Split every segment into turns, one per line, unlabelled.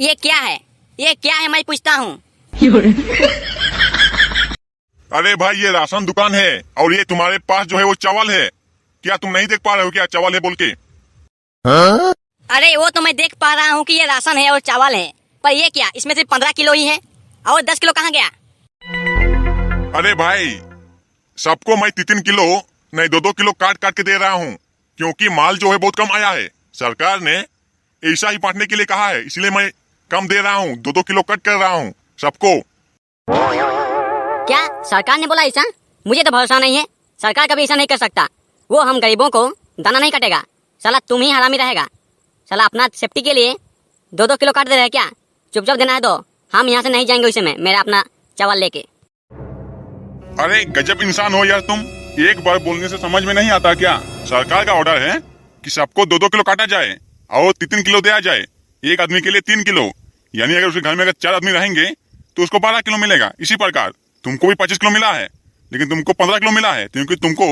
ये क्या है? ये क्या है मैं पूछता हूँ।
अरे भाई ये राशन दुकान है और ये तुम्हारे पास जो है वो चावल है। क्या तुम नहीं देख पा रहे हो क्या चावल है बोल के?
अरे वो तो मैं देख पा रहा हूँ कि ये राशन है और चावल है, पर ये क्या, इसमें सिर्फ 15 किलो ही है और 10 किलो कहाँ गया?
अरे भाई सबको मैं 3 किलो नहीं 2 किलो काट काट के दे रहा हूँ, क्योंकि माल जो है बहुत कम आया है। सरकार ने ऐसा ही बांटने के लिए कहा है, इसलिए मैं कम दे रहा हूँ, 2 किलो कट कर रहा हूँ सबको।
क्या सरकार ने बोला ऐसा? मुझे तो भरोसा नहीं है, सरकार कभी ऐसा नहीं कर सकता। वो हम गरीबों को दाना नहीं कटेगा। साला तुम ही हरामी रहेगा। साला अपना सेफ्टी के लिए 2 किलो काट दे रहे हैं क्या? चुपचाप देना है दो, हम यहाँ से नहीं जाएंगे उसे में मेरा अपना चावल लेके।
अरे गजब इंसान हो यार तुम, एक बार बोलने से समझ में नहीं आता क्या? सरकार का ऑर्डर है कि सबको 2 किलो काटा जाए और 3 किलो दिया जाए। एक आदमी के लिए 3 किलो, यानी अगर उसके घर में अगर 4 आदमी रहेंगे तो उसको 12 किलो मिलेगा। इसी प्रकार तुमको भी 25 किलो मिला है, लेकिन तुमको 15 किलो मिला है क्योंकि तुमको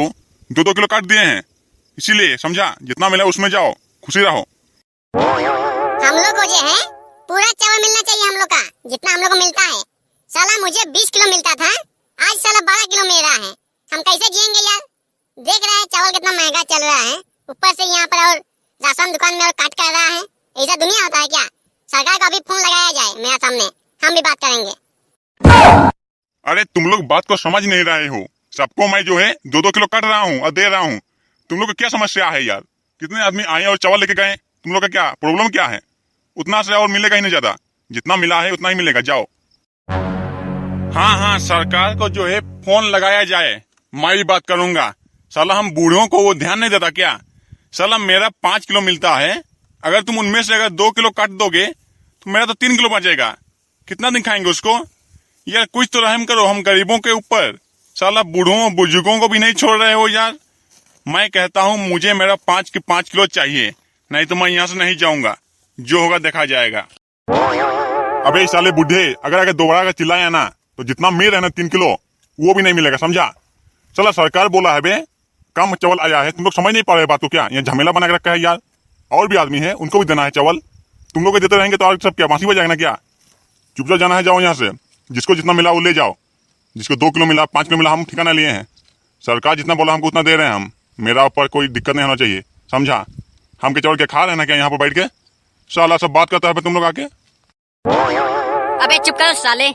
2 किलो काट दिए हैं। इसीलिए समझा, जितना मिला उसमें जाओ, खुशी रहो।
हम लोग को जो है पूरा चावल मिलना चाहिए, हम लोग का जितना हम लोग को मिलता है। साला मुझे 20 किलो मिलता था, आज साला 12 किलो मिल रहा है। हम कैसे जिएंगे यार? देख रहे हैं चावल कितना महंगा चल रहा है, ऊपर से यहाँ पर और राशन दुकान में और काट कर रहा है। ऐसा दुनिया होता है क्या? सरकार का भी फोन लगाया जाए मेरा सामने, हम भी बात करेंगे।
अरे तुम लोग बात को समझ नहीं रहे हो। सबको मैं जो है 2 किलो काट रहा हूँ और दे रहा हूँ। तुम लोग को क्या समस्या है यार? कितने आदमी आए और चावल लेके गए? तुम लोग का क्या प्रॉब्लम क्या है? उतना से और मिलेगा ही नहीं ज्यादा, जितना मिला है उतना ही मिलेगा, जाओ। हाँ सरकार को जो है फोन लगाया जाए, मैं भी बात करूंगा। साला हम बूढ़ों को वो ध्यान नहीं देता क्या? साला मेरा 5 किलो मिलता है, अगर तुम उनमें से अगर 2 किलो काट दोगे तो मेरा तो 3 किलो बचेगा। कितना दिन खाएंगे उसको? यार कुछ तो रहम करो हम गरीबों के ऊपर। साला बूढ़ों बुजुर्गों को भी नहीं छोड़ रहे हो यार। मैं कहता हूँ मुझे मेरा 5 किलो चाहिए, नहीं तो मैं यहाँ से नहीं जाऊंगा। जो होगा देखा जाएगा। अबे साले बूढ़े, अगर दोबारा चिल्लाया ना तो जितना मिल रहा है ना 3 किलो वो भी नहीं मिलेगा, समझा? चला सरकार बोला है बे, कम चावल आया है। तुम लोग समझ नहीं पा रहे बात को क्या? यहाँ झमेला बना के रखा है यार। और भी आदमी है, उनको भी देना है चावल। तुम लोग देते रहेंगे तो और सब क्या बांसी बजाएगा ना क्या? चुपचाप जाना है, जाओ यहाँ से। जिसको जितना मिला वो ले जाओ। जिसको 2 किलो मिला 5 किलो मिला, हम ठिकाना लिए हैं। सरकार जितना बोला हमको उतना दे रहे हैं हम। मेरा ऊपर कोई दिक्कत नहीं होना चाहिए, समझा? हम के चावल के खा रहे हैं ना क्या यहाँ पर बैठ के? साला सब बात करता है तुम लोग आके।
अबे चुप करो साले।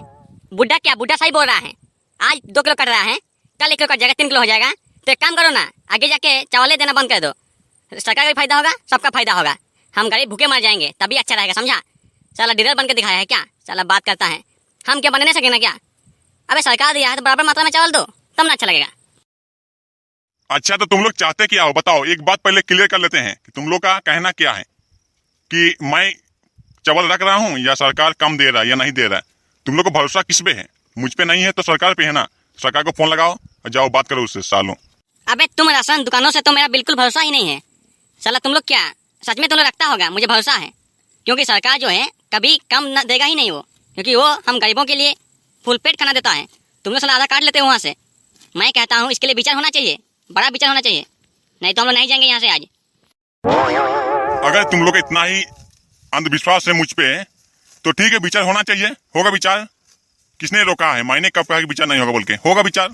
बुढ़ा क्या, बुढ़ा सही बोल रहा है। आज 2 किलो कट रहा है, कल 1 किलो कट जाएगा, 3 किलो हो जाएगा। तो एक काम करो ना, आगे जाके चावल देना बंद कर दो। सरकार का भी फायदा होगा, सबका फायदा होगा। हम गरीब भूखे मर जाएंगे तभी अच्छा रहेगा, समझा? साला डीलर बन के दिखाया है क्या? साला बात करता है। हम क्या बन नहीं सके ना क्या? अबे सरकार दिया है तो बराबर मात्रा में चावल दो, तब ना अच्छा लगेगा।
अच्छा तो तुम लोग चाहते क्या हो बताओ? एक बात पहले क्लियर कर लेते हैं कि तुम लोग का कहना क्या है, कि मैं चावल रख रहा हूँ या सरकार कम दे रहा है या नहीं दे रहा है? तुम लोग को भरोसा किस पे है? मुझ पे नहीं है तो सरकार पे है ना। सरकार को फोन लगाओ और जाओ बात करो उससे सालों।
अबे तुम राशन दुकानों से तो मेरा बिल्कुल भरोसा ही नहीं है। साला तुम लोग क्या सच में तुम लोग रखता होगा? मुझे भरोसा है, क्योंकि सरकार जो है कभी कम न देगा ही नहीं वो, क्योंकि वो हम गरीबों के लिए फुल पेट खाना देता है। तुम लोग साला आधा काट लेते हो वहाँ से। मैं कहता हूँ इसके लिए विचार होना चाहिए, बड़ा विचार होना चाहिए, नहीं तो हम लोग नहीं जाएंगे यहाँ से आज।
अगर तुम लोग इतना ही अंधविश्वास है मुझ पे तो ठीक है, विचार होना चाहिए। होगा विचार? किसने रोका है? मैंने कब कहा कि विचार नहीं होगा बोल के? होगा विचार।